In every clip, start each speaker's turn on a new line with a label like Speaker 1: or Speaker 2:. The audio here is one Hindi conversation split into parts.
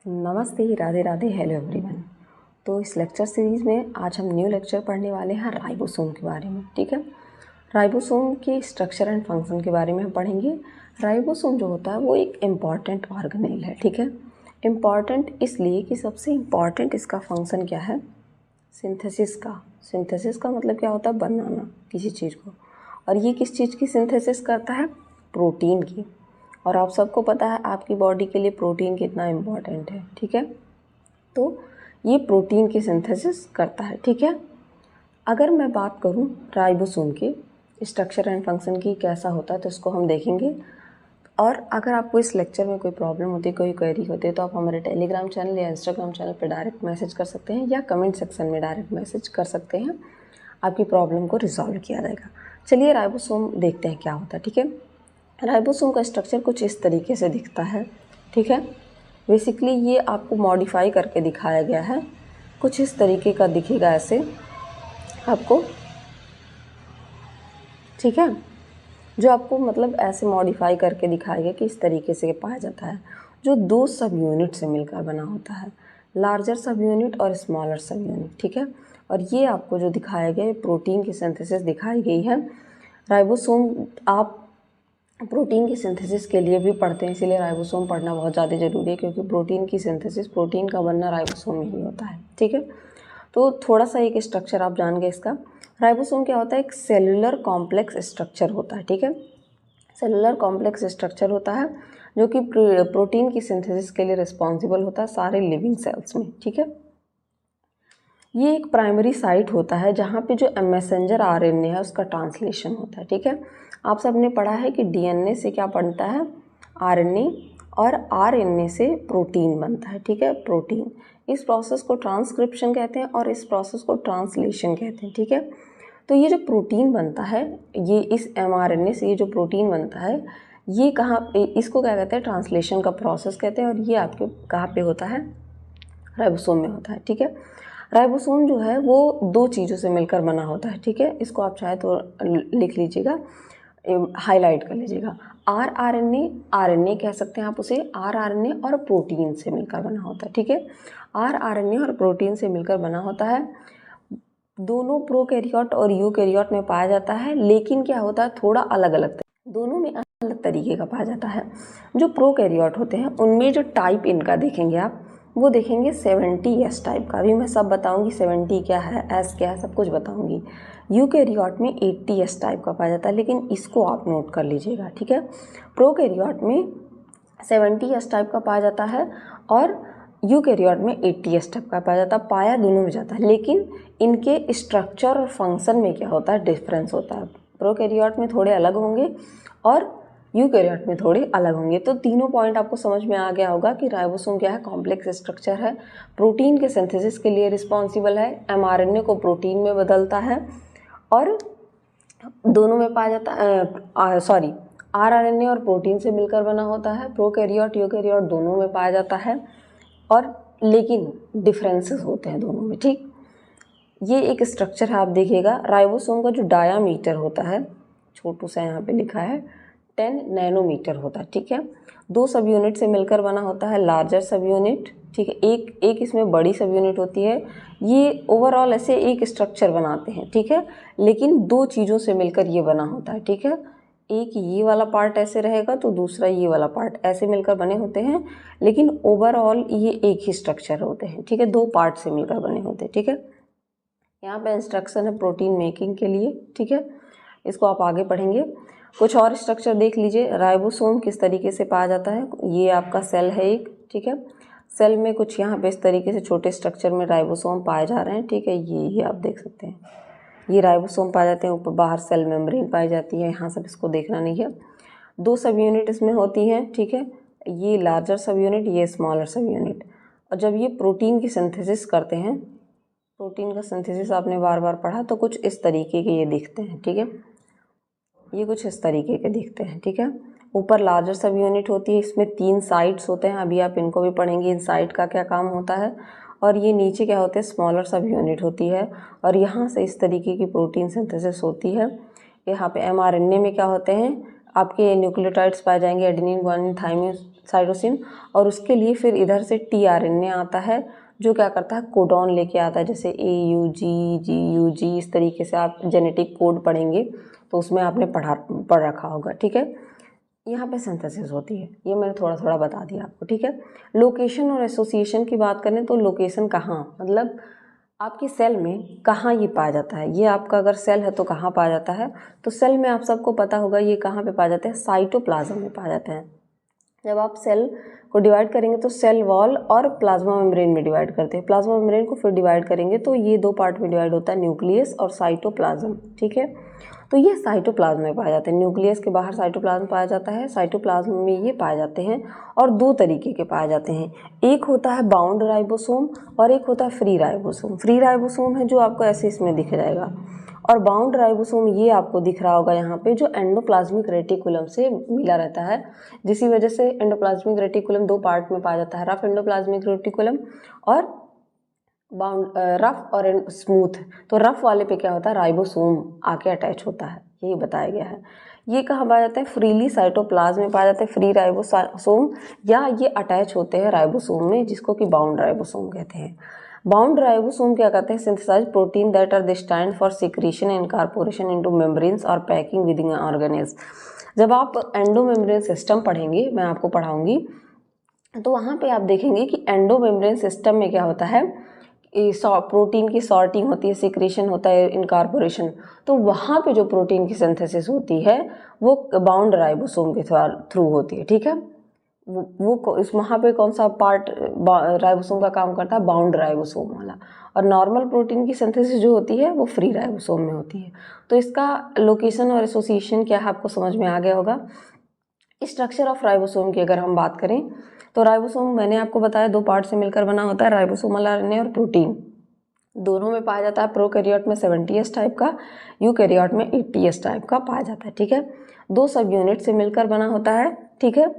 Speaker 1: नमस्ते, राधे राधे, हेलो एवरीवन। तो इस लेक्चर सीरीज़ में आज हम न्यू लेक्चर पढ़ने वाले हैं राइबोसोम के बारे में। ठीक है, राइबोसोम के स्ट्रक्चर एंड फंक्शन के बारे में हम पढ़ेंगे। राइबोसोम जो होता है वो एक इम्पॉर्टेंट ऑर्गेनेल है। ठीक है, इम्पॉर्टेंट इसलिए कि सबसे इम्पॉर्टेंट इसका फंक्शन क्या है, सिंथेसिस का। सिंथेसिस का मतलब क्या होता है, बनाना किसी चीज़ को। और ये किस चीज़ की सिंथेसिस करता है, प्रोटीन की। और आप सबको पता है आपकी बॉडी के लिए प्रोटीन कितना इम्पॉर्टेंट है। ठीक है, तो ये प्रोटीन की सिंथेसिस करता है। ठीक है, अगर मैं बात करूँ राइबोसोम के स्ट्रक्चर एंड फंक्शन की कैसा होता है तो इसको हम देखेंगे। और अगर आपको इस लेक्चर में कोई प्रॉब्लम होती है, कोई क्वेरी होती है, तो आप हमारे टेलीग्राम चैनल या इंस्टाग्राम चैनल पर डायरेक्ट मैसेज कर सकते हैं या कमेंट सेक्शन में डायरेक्ट मैसेज कर सकते हैं। आपकी प्रॉब्लम को रिजॉल्व किया जाएगा। चलिए राइबोसोम देखते हैं क्या होता है। ठीक है, राइबोसोम का स्ट्रक्चर कुछ इस तरीके से दिखता है। ठीक है, बेसिकली ये आपको मॉडिफाई करके दिखाया गया है, कुछ इस तरीके का दिखेगा ऐसे आपको। ठीक है, जो आपको मतलब ऐसे मॉडिफाई करके दिखाया गया कि इस तरीके से पाया जाता है, जो दो सब यूनिट से मिलकर बना होता है, लार्जर सब यूनिट और स्मॉलर सब यूनिट। ठीक है, और ये आपको जो दिखाया गया है प्रोटीन की सिंथेसिस दिखाई गई है। राइबोसोम आप प्रोटीन की सिंथेसिस के लिए भी पढ़ते हैं, इसीलिए राइबोसोम पढ़ना बहुत ज़्यादा ज़रूरी है, क्योंकि प्रोटीन की सिंथेसिस, प्रोटीन का बनना राइबोसोम में ही होता है। ठीक है, तो थोड़ा सा एक स्ट्रक्चर आप जान गए इसका। राइबोसोम क्या होता है, एक सेलुलर कॉम्प्लेक्स स्ट्रक्चर होता है। ठीक है, सेलुलर कॉम्प्लेक्स स्ट्रक्चर होता है जो कि प्रोटीन की सिंथेसिस के लिए रिस्पॉन्सिबल होता है सारे लिविंग सेल्स में। ठीक है, ये एक प्राइमरी साइट होता है जहाँ पे जो मैसेंजर आरएनए है उसका ट्रांसलेशन होता है। ठीक है, आप सब ने पढ़ा है कि डीएनए से क्या बनता है, आरएनए, और आरएनए से प्रोटीन बनता है। ठीक है, प्रोटीन, इस प्रोसेस को ट्रांसक्रिप्शन कहते हैं और इस प्रोसेस को ट्रांसलेशन कहते हैं। ठीक है, तो ये जो प्रोटीन बनता है, ये इस एमआरएनए से ये जो प्रोटीन बनता है, ये कहाँ, इसको क्या कहते हैं, ट्रांसलेशन का प्रोसेस कहते हैं। और ये आपके कहाँ पे होता है, राइबोसोम में होता है। ठीक है, राइबोसोम जो है वो दो चीज़ों से मिलकर बना होता है। ठीक है, इसको आप चाहे तो लिख लीजिएगा, हाईलाइट कर लीजिएगा। आरएनए, आरएनए कह सकते हैं आप उसे, आरएनए और प्रोटीन से मिलकर बना होता है। ठीक है, आरएनए और प्रोटीन से मिलकर बना होता है। दोनों प्रोकैरियोट और यूकैरियोट में पाया जाता है, लेकिन क्या होता है, थोड़ा अलग अलग, दोनों में अलग तरीके का पाया जाता है। जो प्रोकैरियोट होते हैं उनमें जो टाइप इनका देखेंगे आप, वो देखेंगे 70S टाइप का। अभी मैं सब बताऊंगी, 70 क्या है, S क्या है, सब कुछ बताऊंगी। यूकैरियोट में 80S टाइप का पाया जाता है, लेकिन इसको आप नोट कर लीजिएगा। ठीक है, प्रोकैरियोट में 70S टाइप का पाया जाता है और यूकैरियोट में 80S टाइप का पाया जाता है। पाया दोनों में जाता है, लेकिन इनके स्ट्रक्चर और फंक्शन में क्या होता है, डिफरेंस होता है। प्रोकैरियोट में थोड़े अलग होंगे और यूकैरियोट में थोड़े अलग होंगे। तो तीनों पॉइंट आपको समझ में आ गया होगा कि राइबोसोम क्या है, कॉम्प्लेक्स स्ट्रक्चर है, प्रोटीन के सिंथेसिस के लिए रिस्पॉन्सिबल है, एमआरएनए को प्रोटीन में बदलता है और दोनों में पाया जाता है, आरएनए और प्रोटीन से मिलकर बना होता है। प्रोकैरियोट यूकैरियोट दोनों में पाया जाता है, और लेकिन डिफरेंसेस होते हैं दोनों में। ठीक, ये एक स्ट्रक्चर है, आप देखिएगा। राइबोसोम का जो डायामीटर होता है, छोटू सा यहाँ पे लिखा है, 10 नैनोमीटर होता है। ठीक है, दो सब यूनिट से मिलकर बना होता है, लार्जर सब यूनिट। ठीक है, एक इसमें बड़ी सब यूनिट होती है। ये ओवरऑल ऐसे एक स्ट्रक्चर बनाते हैं। ठीक है, लेकिन दो चीज़ों से मिलकर ये बना होता है। ठीक है, एक ये वाला पार्ट ऐसे रहेगा तो दूसरा ये वाला पार्ट, ऐसे मिलकर बने होते हैं, लेकिन ओवरऑल ये एक ही स्ट्रक्चर होते हैं। ठीक है, दो पार्ट से मिलकर बने होते हैं। ठीक है, यहाँ पे इंस्ट्रक्शन है प्रोटीन मेकिंग के लिए। ठीक है, इसको आप आगे पढ़ेंगे। कुछ और स्ट्रक्चर देख लीजिए, राइबोसोम किस तरीके से पाया जाता है। ये आपका सेल है एक। ठीक है, सेल में कुछ यहाँ पे इस तरीके से छोटे स्ट्रक्चर में राइबोसोम पाए जा रहे हैं। ठीक है, ये आप देख सकते हैं, ये राइबोसोम पाए जाते हैं। ऊपर बाहर सेल मेम्ब्रेन पाई जाती है, यहाँ सब इसको देखना नहीं है। दो सब यूनिट इसमें होती हैं। ठीक है, ये लार्जर सब यूनिट, ये स्मॉलर सब यूनिट। और जब ये प्रोटीन की सिंथेसिस करते हैं, प्रोटीन का सिंथेसिस आपने बार बार पढ़ा, तो कुछ इस तरीके के ये दिखते हैं। ठीक है, ये कुछ इस तरीके के दिखते हैं। ठीक है, ऊपर लार्जर सब यूनिट होती है, इसमें 3 साइट्स होते हैं, अभी आप इनको भी पढ़ेंगे, इन साइट का क्या काम होता है। और ये नीचे क्या होते हैं, स्मॉलर सब यूनिट होती है, और यहाँ से इस तरीके की प्रोटीन सिंथेसिस होती है। यहाँ पे एमआरएनए में क्या होते हैं, आपके न्यूक्लियोटाइड्स पाए जाएंगे, एडेनिन, ग्वानिन, थाइमिन, साइटोसिन, और उसके लिए फिर इधर से टीआरएनए आता है जो क्या करता है, कोडॉन लेके आता है, जैसे AUG GUG, इस तरीके से आप जेनेटिक कोड पढ़ेंगे तो उसमें आपने पढ़ रखा होगा, ठीक है। यहाँ पे सिंथेसिस होती है, ये मैंने थोड़ा थोड़ा बता दिया आपको, ठीक है। लोकेशन और एसोसिएशन की बात करें तो लोकेशन कहाँ, मतलब आपकी सेल में कहाँ ये पाया जाता है, ये आपका अगर सेल है तो कहाँ पाया जाता है, तो सेल में आप सबको पता होगा ये कहाँ पे पाया जाता है, साइटोप्लाज्म में पाया जाता है। जब आप सेल को डिवाइड करेंगे तो सेल वॉल और प्लाज्मा मेम्ब्रेन में डिवाइड करते हैं। प्लाज्मा मेम्ब्रेन को फिर डिवाइड करेंगे तो ये दो पार्ट में डिवाइड होता है, न्यूक्लियस और साइटोप्लाज्म, ठीक है। तो ये साइटोप्लाज्म में पाए जाते हैं, न्यूक्लियस के बाहर साइटोप्लाज्म पाया जाता है, साइटोप्लाज्म में ये पाए जाते हैं। और दो तरीके के पाए जाते हैं, एक होता है बाउंड राइबोसोम और एक होता है फ्री राइबोसोम। फ्री राइबोसोम है जो आपको ऐसे इसमें दिख जाएगा, और बाउंड राइबोसोम ये आपको दिख रहा होगा यहाँ पे, जो एंडोप्लाज्मिक रेटिकुलम से मिला रहता है, जिसी वजह से एंडोप्लाज्मिक रेटिकुलम दो पार्ट में पाया जाता है, रफ एंडोप्लाज्मिक रेटिकुलम और बाउंड रफ और स्मूथ। तो रफ वाले पे क्या होता है, राइबोसोम आके अटैच होता है, यही बताया गया है। ये कहाँ पाया जाता है, फ्रीली साइटोप्लाज्म में पाया जाता है, फ्री राइबोसोम, या ये अटैच होते हैं राइबोसोम में, जिसको कि बाउंड राइबोसोम कहते हैं। बाउंड राइबोसोम क्या करते हैं, synthesise protein that are destined for secretion and incorporation into membranes और पैकिंग विद इन ऑर्गेनेल्स। जब आप एंडोमेम्ब्रेन सिस्टम पढ़ेंगे, मैं आपको पढ़ाऊंगी, तो वहाँ पे आप देखेंगे कि एंडोमेम्ब्रेन सिस्टम में क्या होता है, प्रोटीन की सॉर्टिंग होती है, सिक्रीशन होता है, इनकॉर्पोरेशन। तो वहाँ पे जो प्रोटीन की सिंथेसिस होती है वो बाउंड राइबोसोम के थ्रू होती है, ठीक है। वो इस वहाँ पे कौन सा पार्ट राइबोसोम का काम करता है, बाउंड राइबोसोम वाला। और नॉर्मल प्रोटीन की सिंथेसिस जो होती है वो फ्री राइबोसोम में होती है। तो इसका लोकेशन और एसोसिएशन क्या है आपको समझ में आ गया होगा। स्ट्रक्चर ऑफ राइबोसोम की अगर हम बात करें तो राइबोसोम मैंने आपको बताया दो पार्ट से मिलकर बना होता है, राइबोसोमल आरएनए और प्रोटीन। दोनों में पाया जाता है, प्रोकैरियोट में 70S टाइप का, यूकैरियोट में 80S टाइप का पाया जाता है, ठीक है। दो सब यूनिट से मिलकर बना होता है, ठीक है,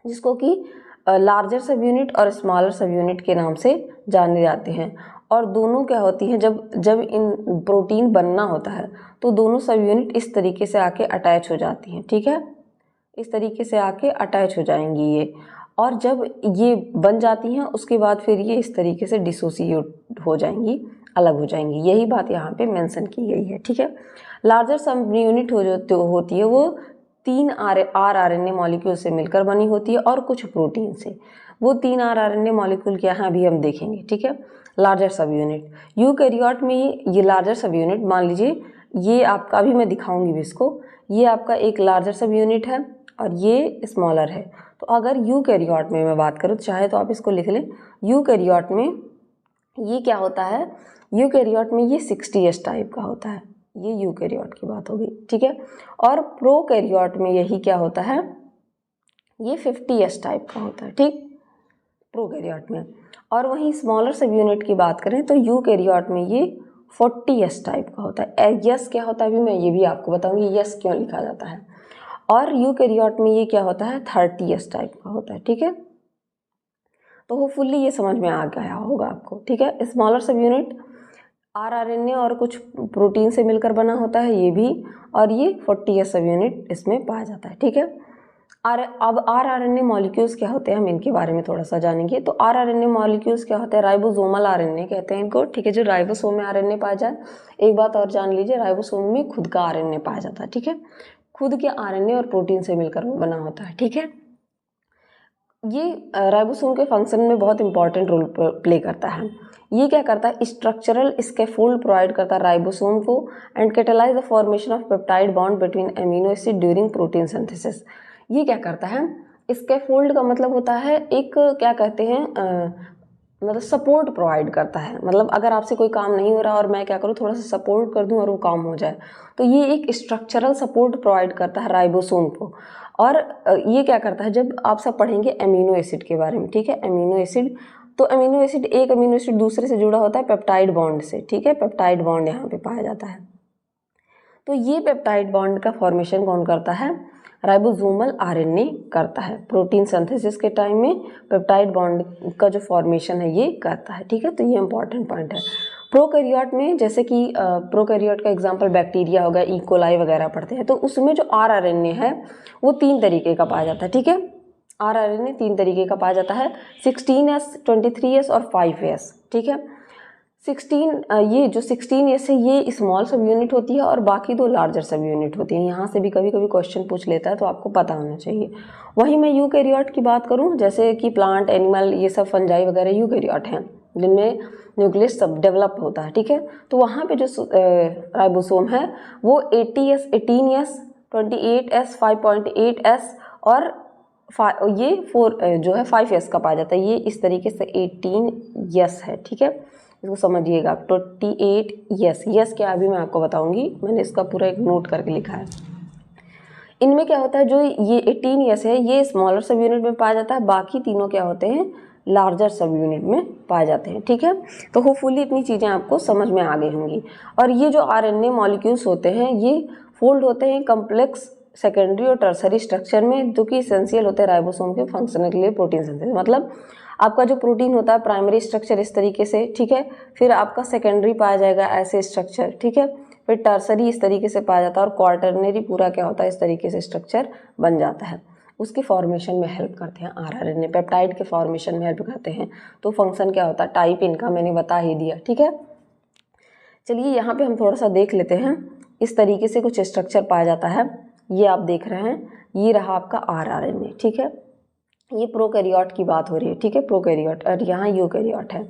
Speaker 1: जिसको कि लार्जर सब यूनिट और स्मॉलर सब यूनिट के नाम से जाने जाते हैं। और दोनों क्या होती हैं, जब इन प्रोटीन बनना होता है तो दोनों सब यूनिट इस तरीके से आके अटैच हो जाती हैं, ठीक है, इस तरीके से आके अटैच हो जाएंगी ये। और जब ये बन जाती हैं उसके बाद फिर ये इस तरीके से डिसोसिएट हो जाएंगी, अलग हो जाएंगी, यही बात यहाँ पे मेंशन की गई है, ठीक है। लार्जर सब यूनिट होती है वो 3 RNA मॉलिक्यूल से मिलकर बनी होती है और कुछ प्रोटीन से। वो 3 RNA मॉलिक्यूल क्या है अभी हम देखेंगे, ठीक है। लार्जर सब यूनिट यूकैरियोट में ये लार्जर सब यूनिट, मान लीजिए ये आपका, अभी मैं दिखाऊंगी भी इसको, ये आपका एक लार्जर सब यूनिट है और ये स्मॉलर है। तो अगर यूकैरियोट में मैं बात करूँ, चाहे तो आप इसको लिख लें, यूकैरियोट में ये क्या होता है, यूकैरियोट में ये 60S टाइप का होता है, ये यूकैरियोट की बात होगी, ठीक है। और प्रोकैरियोट में यही क्या होता है, ये 50S टाइप का होता है, ठीक, प्रोकैरियोट में। और वहीं स्मॉलर सब यूनिट की बात करें तो यूकैरियोट में ये 40S टाइप का होता है। यस क्या होता है अभी मैं ये भी आपको बताऊंगी, यस क्यों लिखा जाता है। और यूकैरियोट में ये क्या होता है, 30S टाइप का होता है, ठीक है। तो होपफुली ये समझ में आ गया होगा आपको, ठीक है। स्मॉलर सब यूनिट RNA और कुछ प्रोटीन से मिलकर बना होता है ये भी, और ये 40S सब यूनिट इसमें पाया जाता है, ठीक है। अब RNA मॉलिक्यूल्स क्या होते हैं, हम इनके बारे में थोड़ा सा जानेंगे। तो RNA मॉलिक्यूल्स क्या होते हैं, राइबोसोमल RNA कहते हैं इनको, ठीक है। जो राइबोसोम में RNA पाया जाए, एक बात और जान लीजिए, राइबोसोम में खुद का RNA पाया जाता है, ठीक है। खुद के RNA और प्रोटीन से मिलकर वो बना होता है, ठीक है। ये राइबोसोम के फंक्शन में बहुत इंपॉर्टेंट रोल प्ले करता है। ये क्या करता है, स्ट्रक्चरल स्कैफोल्ड प्रोवाइड करता है राइबोसोम को and catalyse the formation of peptide bond between amino acid during protein synthesis. ये क्या करता है, स्कैफोल्ड का मतलब होता है एक, क्या कहते हैं, मतलब सपोर्ट प्रोवाइड करता है। मतलब अगर आपसे कोई काम नहीं हो रहा और मैं क्या करूँ, थोड़ा सा सपोर्ट कर दूँ और वो काम हो जाए, तो ये एक स्ट्रक्चरल सपोर्ट प्रोवाइड करता है राइबोसोम को। और ये क्या करता है, जब आप सब पढ़ेंगे अमीनो एसिड के बारे में, ठीक है, अमीनो एसिड, तो अमीनो एसिड, एक अमीनो एसिड दूसरे से जुड़ा होता है पेप्टाइड बॉन्ड से, ठीक है, पेप्टाइड बॉन्ड यहाँ पे पाया जाता है। तो ये पेप्टाइड बॉन्ड का फॉर्मेशन कौन करता है, राइबोसोमल RNA करता है। प्रोटीन सिंथेसिस के टाइम में पेप्टाइड बॉन्ड का जो फॉर्मेशन है ये करता है, ठीक है। तो ये इंपॉर्टेंट पॉइंट है। प्रोकैरियोट में, जैसे कि प्रोकैरियोट का एग्जांपल बैक्टीरिया हो गया, E. coli वगैरह पढ़ते हैं, तो उसमें जो RNA है वो 3 तरीके का पाया जाता है, ठीक है। RRNA 3 तरीके का पाया जाता है, 16S, 23S और 5S, ठीक है। 16S है ये स्मॉल सब यूनिट होती है और बाकी 2 लार्जर सब यूनिट होती है। यहाँ से भी कभी कभी क्वेश्चन पूछ लेता है तो आपको पता होना चाहिए। वहीं मैं यूकैरियोट की बात करूँ, जैसे कि प्लांट, एनिमल, ये सब फंजाई वगैरह यूकैरियोट हैं जिनमें न्यूक्लियस सब डेवलप होता है, ठीक है। तो वहाँ पे जो राइबोसोम है वो 80S, 18S, 28S, 5.8S और ये 4 जो है 5S का पाया जाता है। ये इस तरीके से 18S है, ठीक है, इसको समझिएगा। 28S, यस क्या अभी मैं आपको बताऊंगी, मैंने इसका पूरा एक नोट करके लिखा है। इनमें क्या होता है, जो ये 18S है ये स्मॉलर सब यूनिट में पाया जाता है, बाकी तीनों क्या होते हैं, लार्जर सब यूनिट में पाए जाते हैं, ठीक है। तो होपफुली इतनी चीज़ें आपको समझ में आ गई होंगी। और ये जो RNA मॉलिक्यूल्स होते हैं ये फोल्ड होते हैं कम्प्लेक्स, सेकेंडरी और टर्सरी स्ट्रक्चर में, जो कि एसेंशियल होते हैं राइबोसोम के फंक्शन के लिए, प्रोटीन सिंथेसिस। मतलब आपका जो प्रोटीन होता है प्राइमरी स्ट्रक्चर इस तरीके से, ठीक है, फिर आपका सेकेंडरी पाया जाएगा ऐसे स्ट्रक्चर, ठीक है, फिर टर्सरी इस तरीके से पाया जाता है और क्वार्टरनरी पूरा क्या होता है इस तरीके से स्ट्रक्चर बन जाता है। उसके फॉर्मेशन में हेल्प करते हैं RRNA, पेप्टाइड के फॉर्मेशन में हेल्प करते हैं। तो फंक्शन क्या होता है, टाइप इनका मैंने बता ही दिया, ठीक है। चलिए यहाँ पे हम थोड़ा सा देख लेते हैं, इस तरीके से कुछ स्ट्रक्चर पाया जाता है। ये आप देख रहे हैं, ये रहा आपका RRNA, ठीक है। ये प्रोकैरियोट की बात हो रही है, ठीक है, प्रोकैरियोट, और यहाँ यूकैरियोट है।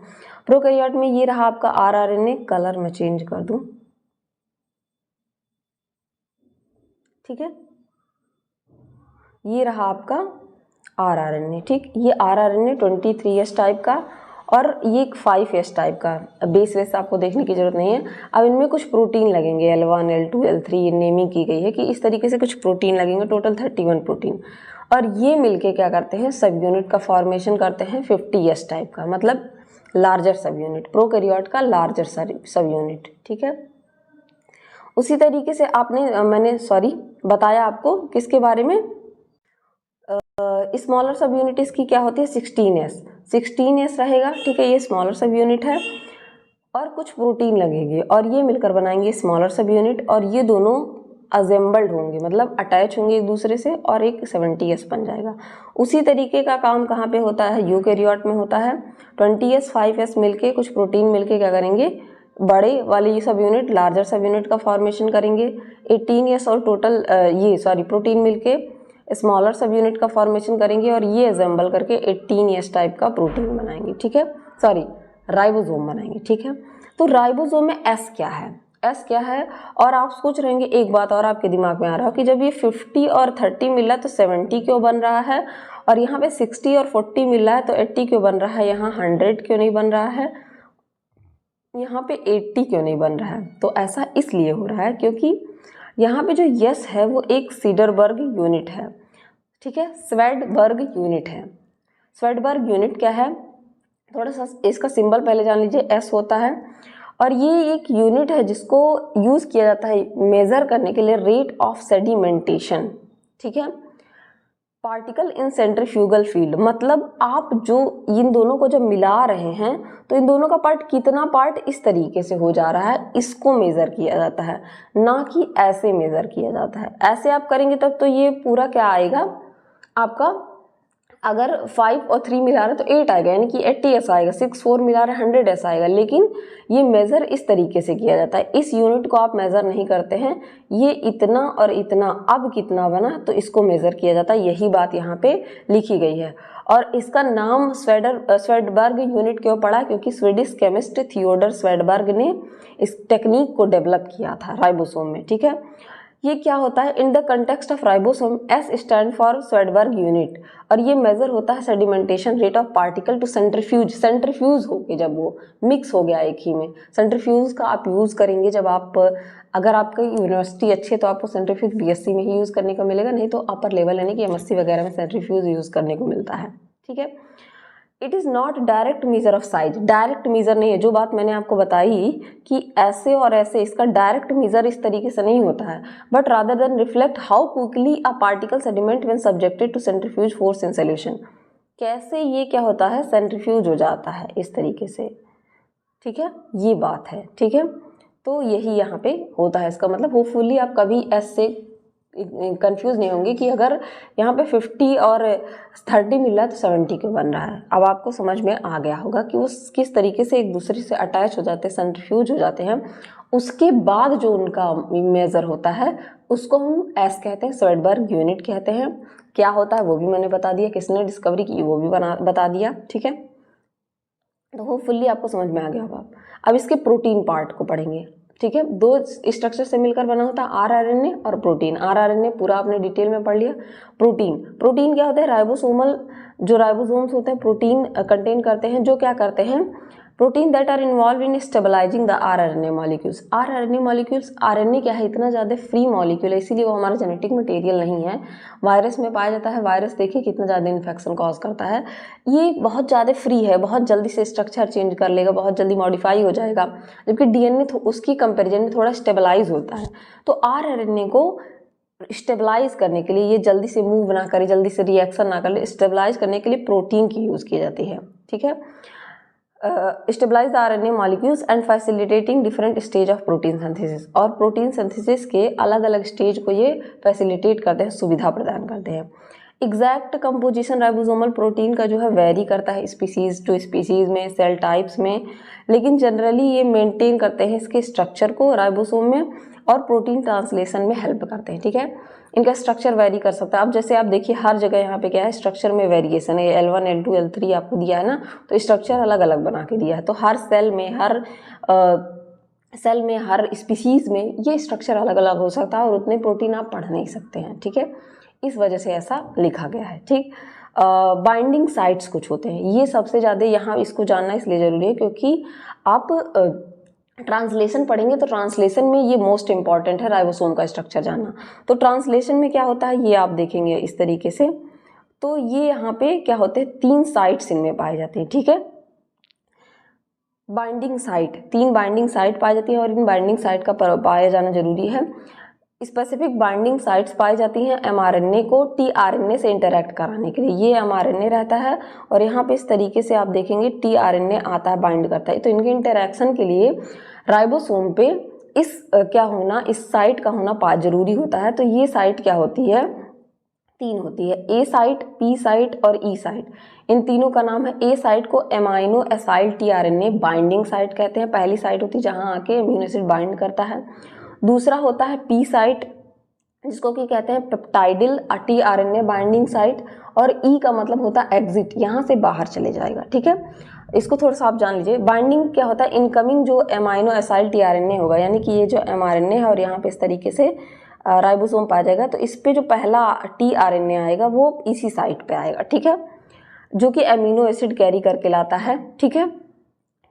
Speaker 1: प्रोकैरियोट में ये रहा आपका RRNA, कलर में चेंज कर दूं, ठीक है, ये रहा आपका RRNA, ठीक। ये RRNA 23S टाइप का और ये 5S टाइप का। बेस वेस आपको देखने की जरूरत नहीं है। अब इनमें कुछ प्रोटीन लगेंगे, L1, L2, L3 नेमिंग की गई है कि इस तरीके से कुछ प्रोटीन लगेंगे, टोटल 31 प्रोटीन। और ये मिलके क्या करते हैं, सब यूनिट का फॉर्मेशन करते हैं 50S टाइप का, मतलब लार्जर सब यूनिट, प्रोकैरियोट का लार्जर सब यूनिट, ठीक है। उसी तरीके से मैंने बताया आपको किसके बारे में, स्मॉलर सब यूनिट इसकी क्या होती है, 16S रहेगा, ठीक है, ये स्मॉलर सब यूनिट है और कुछ प्रोटीन लगेंगे और ये मिलकर बनाएंगे स्मॉलर सब यूनिट, और ये दोनों असेंबल्ड होंगे, मतलब अटैच होंगे एक दूसरे से और एक 70S बन जाएगा। उसी तरीके का काम कहाँ पे होता है, यूकैरियोट में होता है। 20S 5S मिलके, कुछ प्रोटीन मिलके क्या करेंगे, बड़े वाले ये सब यूनिट, लार्जर सब यूनिट का फॉर्मेशन करेंगे। 18S और टोटल प्रोटीन मिलके स्मॉलर सब यूनिट का फॉर्मेशन करेंगे और ये असेंबल करके 18S टाइप का प्रोटीन बनाएंगे, ठीक है, राइबोसोम बनाएंगे, ठीक है। तो राइबोसोम में S क्या है, और आप सोच रहे होंगे, एक बात और आपके दिमाग में आ रहा हो कि जब ये 50 और 30 मिल रहा है तो 70 क्यों बन रहा है, और यहाँ पे 60 और 40 मिल रहा है तो 80 क्यों बन रहा है, यहाँ 100 क्यों नहीं बन रहा है, यहाँ पे 80 क्यों नहीं बन रहा है। तो ऐसा इसलिए हो रहा है क्योंकि यहाँ पे जो S है वो एक सीडरबर्ग यूनिट है, ठीक है, स्वेडबर्ग यूनिट है। स्वेडबर्ग यूनिट क्या है, थोड़ा सा इसका सिंबल पहले जान लीजिए, S होता है, और ये एक यूनिट है जिसको यूज़ किया जाता है मेज़र करने के लिए रेट ऑफ सेडिमेंटेशन, ठीक है, पार्टिकल इन सेंट्रीफ्यूगल फील्ड। मतलब आप जो इन दोनों को जब मिला रहे हैं तो इन दोनों का कितना पार्ट इस तरीके से हो जा रहा है, इसको मेज़र किया जाता है, ना कि ऐसे मेज़र किया जाता है। ऐसे आप करेंगे तब तो ये पूरा क्या आएगा आपका, अगर 5 और 3 मिला रहे तो 8 आएगा, यानी कि 80S आएगा, 6 4 मिला रहे 100S आएगा। लेकिन ये मेज़र इस तरीके से किया जाता है, इस यूनिट को आप मेज़र नहीं करते हैं, ये इतना और इतना अब कितना बना तो इसको मेज़र किया जाता है, यही बात यहाँ पे लिखी गई है। और इसका नाम स्वेडबर्ग यूनिट क्यों पड़ा, क्योंकि स्वीडिश केमिस्ट थियोडर स्वेडबर्ग ने इस टेक्निक को डेवलप किया था राइबोसोम में, ठीक है। ये क्या होता है, in the context of ribosome S stand for Svedberg unit, और ये मेजर होता है sedimentation rate of particle to centrifuge होके, जब वो मिक्स हो गया एक ही में। सेंट्रीफ्यूज का आप यूज़ करेंगे जब आप, अगर आपकी यूनिवर्सिटी अच्छी है तो आपको सेंट्रीफ्यूज BSc में ही यूज़ करने को मिलेगा, नहीं तो अपर लेवल यानी कि MSc वगैरह में सेंट्रीफ्यूज यूज़ करने को मिलता है, ठीक है। It is not direct measure of size, direct measure नहीं है, जो बात मैंने आपको बताई कि ऐसे और ऐसे, इसका डायरेक्ट मीजर इस तरीके से नहीं होता है, but rather then reflect how quickly a particle sediment when subjected to centrifuge force in solution. कैसे ये क्या होता है, सेंट्रीफ्यूज हो जाता है इस तरीके से, ठीक है, ये बात है, ठीक है। तो यही यहाँ पे होता है, इसका मतलब होपफुली आप कभी S से कंफ्यूज नहीं होंगे कि अगर यहाँ पे 50 और 30 मिल रहा है तो 70 क्यों बन रहा है। अब आपको समझ में आ गया होगा कि वो किस तरीके से एक दूसरे से अटैच हो जाते हैं, सेंट्रीफ्यूज हो जाते हैं। उसके बाद जो उनका मेजर होता है उसको हम एस कहते हैं, स्वेडबर्ग यूनिट कहते हैं। क्या होता है वो भी मैंने बता दिया, किसने डिस्कवरी की वो भी बता दिया, ठीक है। तो होपफुली आपको समझ में आ गया होगा। अब इसके प्रोटीन पार्ट को पढ़ेंगे, ठीक है। दो स्ट्रक्चर से मिलकर बना होता है आरआरएनए और प्रोटीन। आरआरएनए पूरा आपने डिटेल में पढ़ लिया। प्रोटीन क्या होता है, राइबोसोमल जो राइबोसोम्स होते हैं प्रोटीन कंटेन करते हैं, जो क्या करते हैं, protein that are involve in stabilising the rRNA molecules. RRNA molecules, RNA क्या है, इतना ज़्यादा फ्री मॉलिक्यूल है, इसीलिए वो हमारा जेनेटिक मटेरियल नहीं है, वायरस में पाया जाता है। वायरस देखिए कितना ज़्यादा इन्फेक्शन कॉज करता है, ये बहुत ज़्यादा फ्री है, बहुत जल्दी से स्ट्रक्चर चेंज कर लेगा, बहुत जल्दी मॉडिफाई हो जाएगा, जबकि डीएनए उसकी कंपेरिजन में थोड़ा स्टेबलाइज होता है। तो आरआरएनए को स्टेबलाइज करने के लिए, ये जल्दी से मूव ना करे, जल्दी से रिएक्शन ना करे, स्टेबलाइज करने के लिए प्रोटीन की यूज़ की जाती है, ठीक है। Stabilise the RNA molecules and facilitating different stage of protein synthesis. और प्रोटीन सिंथेसिस के अलग अलग स्टेज को ये फैसिलिटेट करते हैं, सुविधा प्रदान करते हैं। एग्जैक्ट कंपोजिशन राइबोसोमल प्रोटीन का जो है वेरी करता है स्पीसीज टू स्पीसीज में, सेल टाइप्स में, लेकिन जनरली ये मेंटेन करते हैं इसके स्ट्रक्चर को राइबोसोम में, और प्रोटीन ट्रांसलेशन में हेल्प करते हैं, ठीक है। इनका स्ट्रक्चर वेरी कर सकता है। अब जैसे आप देखिए हर जगह यहाँ पे क्या है, स्ट्रक्चर में वेरिएशन है। L1 L2 L3 आपको दिया है ना, तो स्ट्रक्चर अलग अलग बना के दिया है। तो हर सेल में हर स्पीसीज में ये स्ट्रक्चर अलग अलग हो सकता है, और उतने प्रोटीन आप पढ़ नहीं सकते हैं, ठीक है। इस वजह से ऐसा लिखा गया है, ठीक। बाइंडिंग साइट्स कुछ होते हैं, ये सबसे ज़्यादा यहाँ इसको जानना इसलिए ज़रूरी है क्योंकि आप ट्रांसलेशन पढ़ेंगे, तो ट्रांसलेशन में ये मोस्ट इंपॉर्टेंट है राइबोसोम का स्ट्रक्चर जानना। तो ट्रांसलेशन में क्या होता है ये आप देखेंगे इस तरीके से। तो ये यहाँ पे क्या होते हैं, 3 साइट्स इनमें पाए जाते हैं, ठीक है। बाइंडिंग साइट, 3 बाइंडिंग साइट पाई जाती है, और इन बाइंडिंग साइट का पाया जाना जरूरी है। स्पेसिफिक बाइंडिंग साइट्स पाई जाती हैं एमआरएनए को टीआरएनए से इंटरैक्ट कराने के लिए। ये एमआरएनए रहता है, और यहाँ पे इस तरीके से आप देखेंगे टीआरएनए आता है, बाइंड करता है। तो इनके इंटरैक्शन के लिए राइबोसोम पे इस साइट का होना जरूरी होता है। तो ये साइट क्या होती है, 3 होती है, ए साइट, पी साइट और ई साइट। इन तीनों का नाम है, ए साइट को amino acyl tRNA binding site कहते हैं, पहली साइट होती है जहाँ आके अमीनो एसिड बाइंड करता है। दूसरा होता है पी साइट, जिसको कि कहते हैं पेप्टाइडिल टीआरएनए बाइंडिंग साइट, और ई का मतलब होता है एग्जिट, यहाँ से बाहर चले जाएगा, ठीक है। इसको थोड़ा सा आप जान लीजिए। बाइंडिंग क्या होता है, इनकमिंग जो एमाइनो एसाइल टीआरएनए होगा, यानी कि ये जो एमआरएनए है और यहाँ पे इस तरीके से राइबोसोम पाया जाएगा, तो इस पे जो पहला टीआरएनए आएगा वो इसी साइट पे आएगा, ठीक है, जो कि एमिनो एसिड कैरी करके लाता है, ठीक है।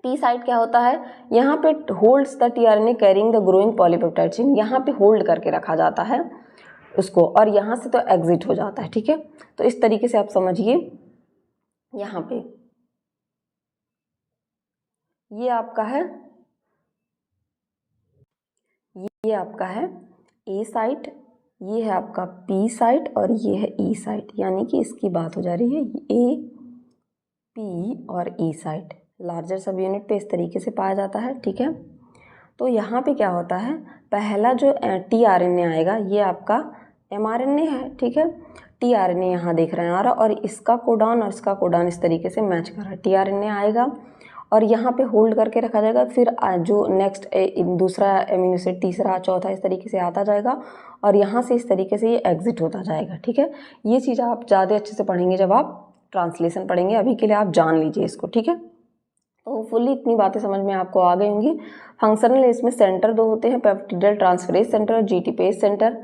Speaker 1: पी साइट क्या होता है, यहाँ पे holds the tRNA carrying the growing polypeptide chain, यहाँ पे होल्ड करके रखा जाता है उसको, और यहाँ से तो एग्जिट हो जाता है, ठीक है। तो इस तरीके से आप समझिए। यहाँ पे ये आपका है ए साइट, ये है आपका पी साइट, और ये है ई साइट, यानी कि इसकी बात हो जा रही है ए, पी और ई साइट। लार्जर सब यूनिट पे इस तरीके से पाया जाता है, ठीक है। तो यहाँ पे क्या होता है, पहला जो टीआरएनए आएगा ये आपका एमआरएनए है, ठीक है। टीआरएनए यहाँ देख रहे हैं आ रहा, और इसका कोडॉन और इसका कोडॉन इस तरीके से मैच कर रहा है। टीआरएनए आएगा और यहाँ पे होल्ड करके रखा जाएगा, फिर जो नेक्स्ट दूसरा एमिनो एसिड, तीसरा, चौथा, इस तरीके से आता जाएगा, और यहाँ से इस तरीके से ये एग्जिट होता जाएगा, ठीक है। ये चीज़ आप ज़्यादा अच्छे से पढ़ेंगे जब आप ट्रांसलेशन पढ़ेंगे, अभी के लिए आप जान लीजिए इसको, ठीक है। तो फुल्ली इतनी बातें समझ में आपको आ गई होंगी। फंक्शनल इसमें सेंटर 2 होते हैं, पेप्टिडल ट्रांसफरेज सेंटर और जीटीपेज सेंटर।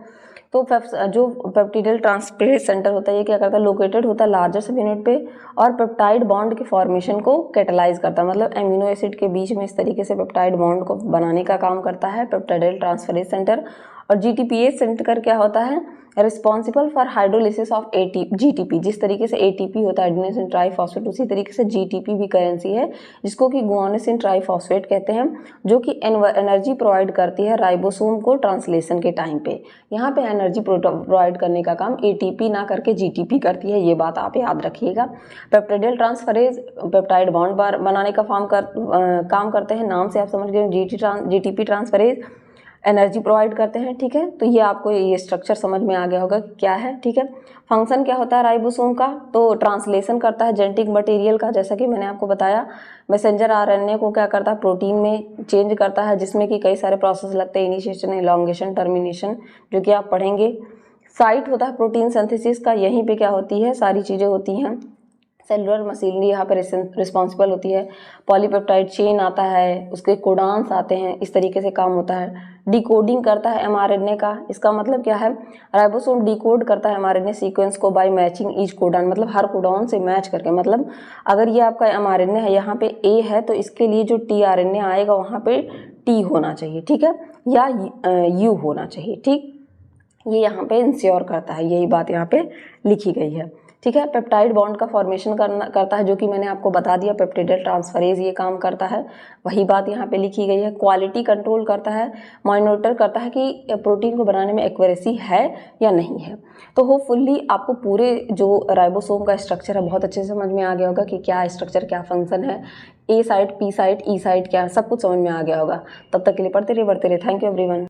Speaker 1: तो जो पेप्टिडल ट्रांसफरेज सेंटर होता है ये क्या करता है, लोकेटेड होता है लार्जर सब यूनिट पे, और पेप्टाइड बॉन्ड के फॉर्मेशन को कैटलाइज करता है, मतलब एमिनो एसिड के बीच में इस तरीके से पेप्टाइड बॉन्ड को बनाने का काम करता है पेप्टिडल ट्रांसफरेज सेंटर। और जीटीपीएस सेंटर क्या होता है, responsible for hydrolysis of GTP. जिस तरीके से एटीपी होता है एडेनोसिन ट्राइफॉस्फेट, उसी तरीके से जीटीपी भी करेंसी है, जिसको कि गुआनोसिन ट्राइफॉस्फेट कहते हैं, जो कि एनर्जी प्रोवाइड करती है राइबोसोम को ट्रांसलेशन के टाइम पे। यहाँ पे एनर्जी प्रोवाइड करने का काम एटीपी ना करके जीटीपी करती है, ये बात आप याद रखिएगा। पेप्टिडल ट्रांसफरेज पेप्टाइड बॉन्ड बनाने का काम करते हैं, नाम से आप समझ गए जीटीपी ट्रांसफरेज। एनर्जी प्रोवाइड करते हैं, ठीक है। तो ये आपको ये स्ट्रक्चर समझ में आ गया होगा कि क्या है, ठीक है। फंक्शन क्या होता है राइबोसोम का, तो ट्रांसलेशन करता है जेनेटिक मटेरियल का, जैसा कि मैंने आपको बताया। मैसेंजर आरएनए को क्या करता है, प्रोटीन में चेंज करता है, जिसमें कि कई सारे प्रोसेस लगते हैं, इनिशिएशन, एलॉन्गेशन, टर्मिनेशन, जो कि आप पढ़ेंगे। साइट होता है प्रोटीन सिंथेसिस का, यहीं पे क्या होती है, सारी चीज़ें होती हैं। सेलुलर मशीनरी यहाँ पर रिस्पॉन्सिबल होती है। पॉलीपेप्टाइड चेन आता है, उसके कोडान्स आते हैं, इस तरीके से काम होता है। डिकोडिंग करता है एमआरएनए का, इसका मतलब क्या है, राइबोसोम डिकोड करता है एमआरएनए सीक्वेंस को बाय मैचिंग ईच कोडान, मतलब हर कोडान से मैच करके। मतलब अगर ये आपका एमआरएनए है, यहाँ पे ए है, तो इसके लिए जो टीआरएनए आएगा वहाँ पे टी होना चाहिए, ठीक है, या यू होना चाहिए, ठीक। ये यहाँ पे इंश्योर करता है, यही बात यहाँ पे लिखी गई है, ठीक है। पेप्टाइड बॉन्ड का फॉर्मेशन करता है, जो कि मैंने आपको बता दिया, पेप्टिडाइल ट्रांसफरेज ये काम करता है, वही बात यहाँ पे लिखी गई है। क्वालिटी कंट्रोल करता है, मॉनिटर करता है कि प्रोटीन को बनाने में एक्यूरेसी है या नहीं है। तो होपफुली आपको पूरे जो राइबोसोम का स्ट्रक्चर है बहुत अच्छे से समझ में आ गया होगा कि क्या स्ट्रक्चर, क्या फंक्शन है, ए साइट, पी साइट, ई साइट क्या है, सब कुछ समझ में आ गया होगा। तब तक के लिए पढ़ते रहिए, बढ़ते रहिए। Thank you everyone.